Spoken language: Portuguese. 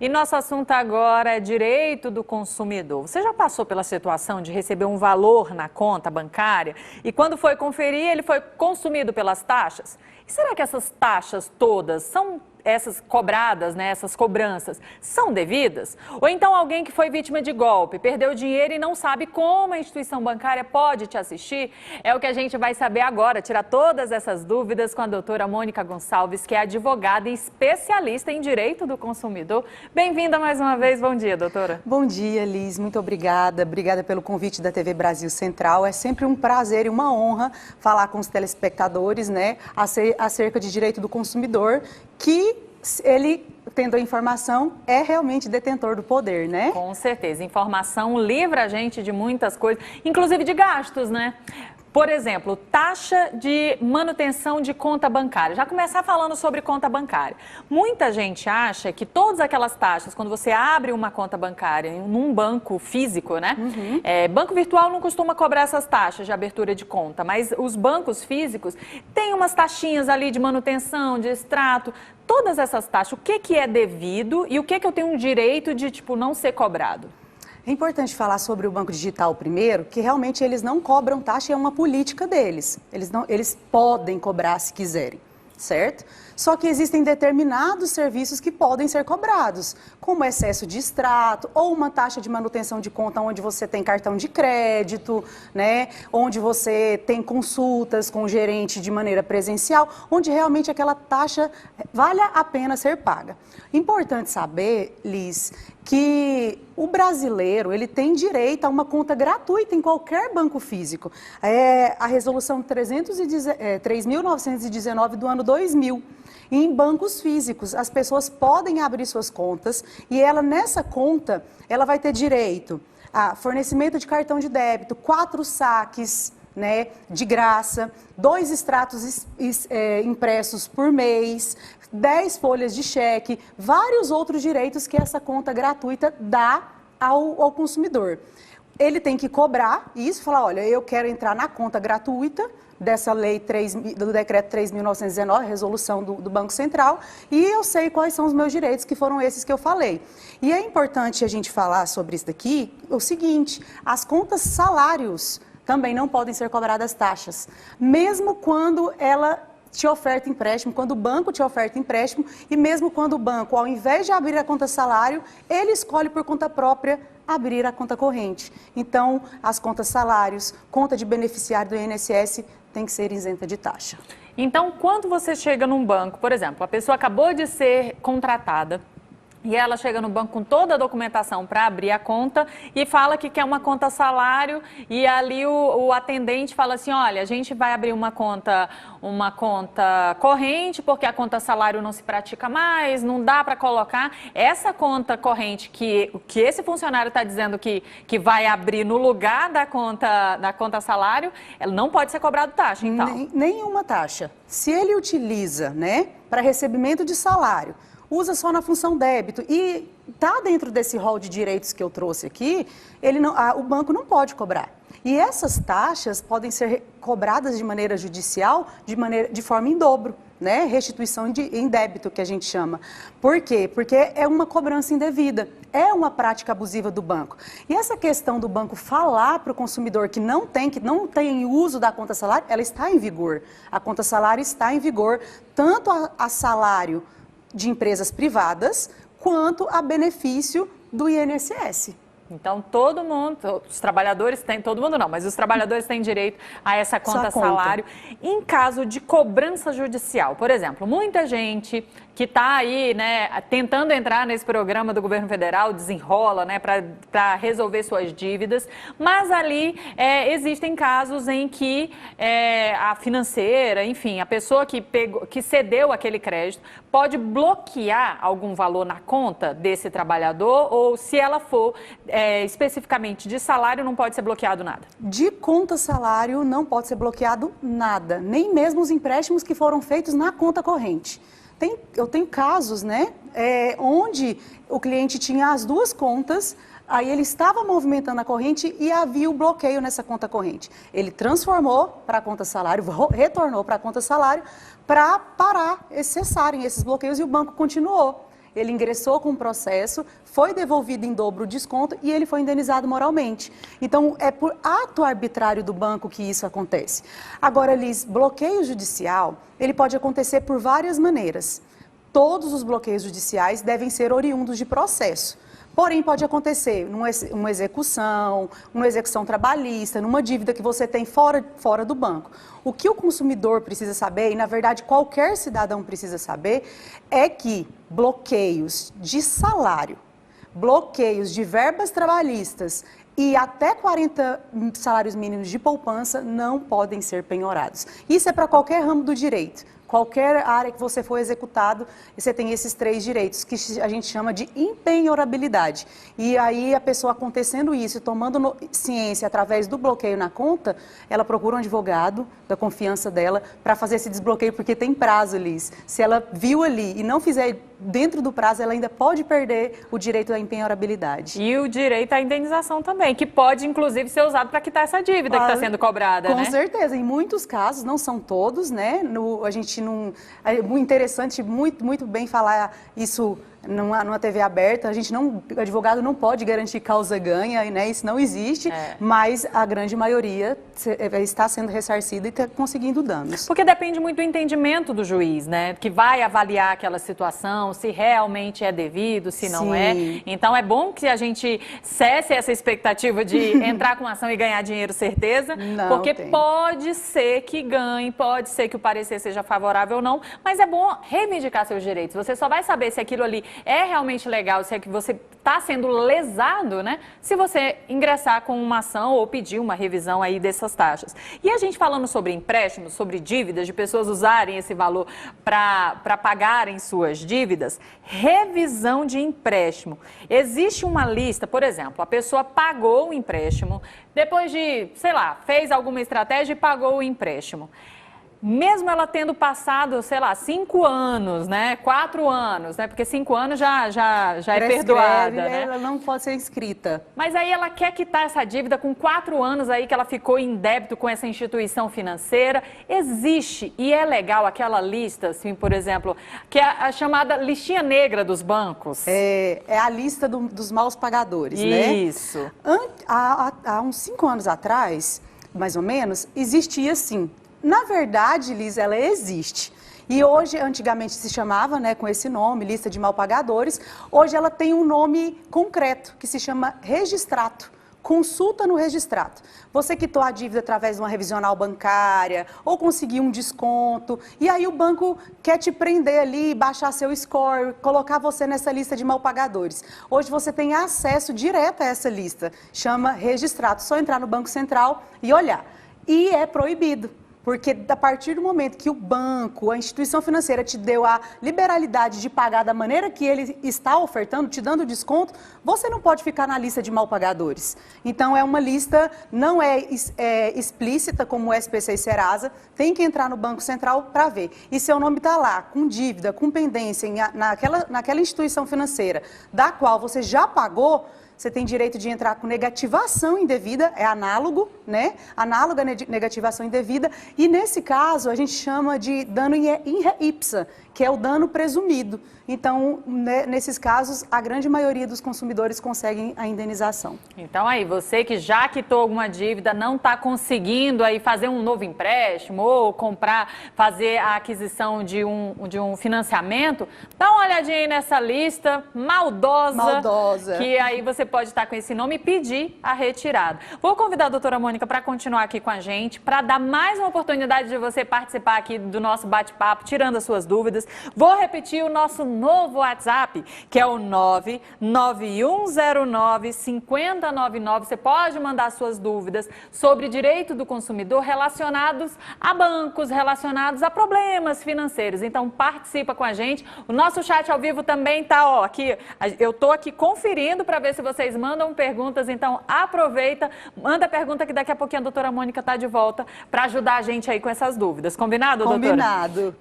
E nosso assunto agora é direito do consumidor. Você já passou pela situação de receber um valor na conta bancária e quando foi conferir, ele foi consumido pelas taxas? E será que essas taxas todas são essas cobradas, né, essas cobranças, são devidas? Ou então alguém que foi vítima de golpe, perdeu dinheiro e não sabe como a instituição bancária pode te assistir? É o que a gente vai saber agora, tirar todas essas dúvidas com a doutora Mônica Gonçalves, que é advogada e especialista em direito do consumidor. Bem-vinda mais uma vez, bom dia, doutora. Bom dia, Liz, muito obrigada. Obrigada pelo convite da TV Brasil Central. É sempre um prazer e uma honra falar com os telespectadores, né, acerca de direito do consumidor, que ele, tendo a informação, é realmente detentor do poder, né? Com certeza. Informação livra a gente de muitas coisas, inclusive de gastos, né? Por exemplo, taxa de manutenção de conta bancária. Já começar falando sobre conta bancária. Muita gente acha que todas aquelas taxas, quando você abre uma conta bancária num banco físico, né? Banco virtual não costuma cobrar essas taxas de abertura de conta, mas os bancos físicos têm umas taxinhas ali de manutenção, de extrato. Todas essas taxas, o que é devido e o que eu tenho um direito de, não ser cobrado? É importante falar sobre o Banco Digital primeiro, que realmente eles não cobram taxa, é uma política deles. Eles podem cobrar se quiserem, certo? Só que existem determinados serviços que podem ser cobrados, como excesso de extrato ou uma taxa de manutenção de conta onde você tem cartão de crédito, né? Onde você tem consultas com o gerente de maneira presencial, onde realmente aquela taxa vale a pena ser paga. Importante saber, Liz, que o brasileiro ele tem direito a uma conta gratuita em qualquer banco físico. É a resolução 3.919 do ano 2000. E em bancos físicos, as pessoas podem abrir suas contas e nessa conta, ela vai ter direito a fornecimento de cartão de débito, 4 saques, né, de graça, 2 extratos impressos por mês, 10 folhas de cheque, vários outros direitos que essa conta gratuita dá ao consumidor. Ele tem que cobrar isso, falar, olha, eu quero entrar na conta gratuita dessa lei do decreto 3.919, resolução do Banco Central, e eu sei quais são os meus direitos, que foram esses que eu falei. E é importante a gente falar sobre isso daqui, o seguinte, as contas salários também não podem ser cobradas taxas, mesmo quando ela te oferta empréstimo, quando o banco te oferta empréstimo, e mesmo quando o banco, ao invés de abrir a conta salário, ele escolhe por conta própria abrir a conta corrente. Então, as contas salários, conta de beneficiário do INSS, tem que ser isenta de taxa. Então, quando você chega num banco, por exemplo, a pessoa acabou de ser contratada, e ela chega no banco com toda a documentação para abrir a conta e fala que quer uma conta salário e ali o atendente fala assim, olha, a gente vai abrir uma conta corrente porque a conta salário não se pratica mais, não dá para colocar. Essa conta corrente que esse funcionário está dizendo que vai abrir no lugar da conta salário, ela não pode ser cobrado taxa, então? Nenhuma taxa. Se ele utiliza, né, para recebimento de salário, usa só na função débito e está dentro desse rol de direitos que eu trouxe aqui, o banco não pode cobrar. E essas taxas podem ser cobradas de maneira judicial, de forma em dobro, né? Restituição em débito, que a gente chama. Por quê? Porque é uma cobrança indevida, é uma prática abusiva do banco. E essa questão do banco falar para o consumidor que não tem uso da conta salário, ela está em vigor. A conta salário está em vigor, tanto a salário de empresas privadas, quanto a benefício do INSS. Então, todo mundo, os trabalhadores têm, todo mundo não, mas os trabalhadores têm direito a essa conta salário. Em caso de cobrança judicial, por exemplo, muita gente que está aí, né, tentando entrar nesse programa do governo federal, desenrola, né, para resolver suas dívidas, mas ali existem casos em que a financeira, enfim, a pessoa que cedeu aquele crédito pode bloquear algum valor na conta desse trabalhador ou se ela for especificamente de salário, não pode ser bloqueado nada? De conta salário não pode ser bloqueado nada, nem mesmo os empréstimos que foram feitos na conta corrente. Eu tenho casos, né, onde o cliente tinha as duas contas, aí ele estava movimentando a corrente e havia o bloqueio nessa conta corrente. Ele transformou para a conta salário, retornou para a conta salário para cessarem esses bloqueios e o banco continuou. ele ingressou com o processo, foi devolvido em dobro o desconto e ele foi indenizado moralmente. Então, é por ato arbitrário do banco que isso acontece. Agora, Liz, bloqueio judicial, ele pode acontecer por várias maneiras. Todos os bloqueios judiciais devem ser oriundos de processo. Porém, pode acontecer numa execução, numa execução trabalhista, numa dívida que você tem fora do banco. O que o consumidor precisa saber, e na verdade qualquer cidadão precisa saber, é que bloqueios de salário, bloqueios de verbas trabalhistas e até 40 salários mínimos de poupança não podem ser penhorados. Isso é para qualquer ramo do direito. Qualquer área que você for executado, você tem esses 3 direitos, que a gente chama de impenhorabilidade. E aí, a pessoa acontecendo isso, tomando ciência através do bloqueio na conta, ela procura um advogado da confiança dela para fazer esse desbloqueio, porque tem prazo, Liz. Se ela viu ali e não fizer dentro do prazo, ela ainda pode perder o direito da impenhorabilidade. E o direito à indenização também, que pode, inclusive, ser usado para quitar essa dívida que está sendo cobrada, né? Com certeza. Em muitos casos, não são todos, né? A gente não... É muito interessante, muito bem falar isso numa TV aberta. O advogado não pode garantir causa ganha, né? Isso não existe, mas a grande maioria está sendo ressarcida e está conseguindo danos. Porque depende muito do entendimento do juiz, né? Que vai avaliar aquela situação, se realmente é devido, se não é. Então é bom que a gente cesse essa expectativa de entrar com ação e ganhar dinheiro, certeza, porque pode ser que ganhe, pode ser que o parecer seja favorável ou não, mas é bom reivindicar seus direitos. Você só vai saber se aquilo ali é realmente legal, se é que você está sendo lesado, né? Se você ingressar com uma ação ou pedir uma revisão aí dessas taxas. E a gente falando sobre empréstimos, sobre dívidas, de pessoas usarem esse valor para pagarem suas dívidas, revisão de empréstimo. Existe uma lista, por exemplo, a pessoa pagou o empréstimo, depois de, sei lá, fez alguma estratégia e pagou o empréstimo. Mesmo ela tendo passado, sei lá, 5 anos, né? 4 anos, né? Porque 5 anos já é perdoada, né? Ela não pode ser inscrita. Mas aí ela quer quitar essa dívida com 4 anos aí que ela ficou em débito com essa instituição financeira. Existe, e é legal aquela lista, assim, por exemplo, que é a chamada listinha negra dos bancos. É a lista dos maus pagadores, né? Isso. Há uns 5 anos atrás, mais ou menos, existia sim. Na verdade, Liz, ela existe. E hoje, antigamente se chamava, né, com esse nome, lista de malpagadores. Hoje ela tem um nome concreto, que se chama registrato. Consulta no registrato. Você quitou a dívida através de uma revisional bancária ou conseguiu um desconto e aí o banco quer te prender ali, baixar seu score, colocar você nessa lista de malpagadores. Hoje você tem acesso direto a essa lista, chama registrato. Só entrar no Banco Central e olhar. E é proibido. Porque a partir do momento que o banco, a instituição financeira te deu a liberalidade de pagar da maneira que ele está ofertando, te dando desconto, você não pode ficar na lista de malpagadores. Então é uma lista, não é explícita como o SPC e Serasa, tem que entrar no Banco Central para ver. E seu nome está lá, com dívida, com pendência, naquela instituição financeira da qual você já pagou, você tem direito de entrar com negativação indevida, é análogo, né? Análoga à negativação indevida. E nesse caso, a gente chama de dano in re ipsa, que é o dano presumido. Então, nesses casos, a grande maioria dos consumidores conseguem a indenização. Então aí, você que já quitou alguma dívida, não está conseguindo aí fazer um novo empréstimo ou fazer a aquisição de um financiamento, dá uma olhadinha aí nessa lista maldosa. Que aí você pode estar com esse nome e pedir a retirada. Vou convidar a doutora Mônica para continuar aqui com a gente, para dar mais uma oportunidade de você participar aqui do nosso bate-papo, tirando as suas dúvidas. Vou repetir o nosso novo WhatsApp, que é o 99109-5099. Você pode mandar suas dúvidas sobre direito do consumidor relacionados a bancos, relacionados a problemas financeiros. Então, participa com a gente. O nosso chat ao vivo também está, aqui. Eu estou aqui conferindo para ver se vocês mandam perguntas. Então, aproveita, manda pergunta que daqui a pouquinho a doutora Mônica está de volta para ajudar a gente aí com essas dúvidas. Combinado, doutora? Combinado.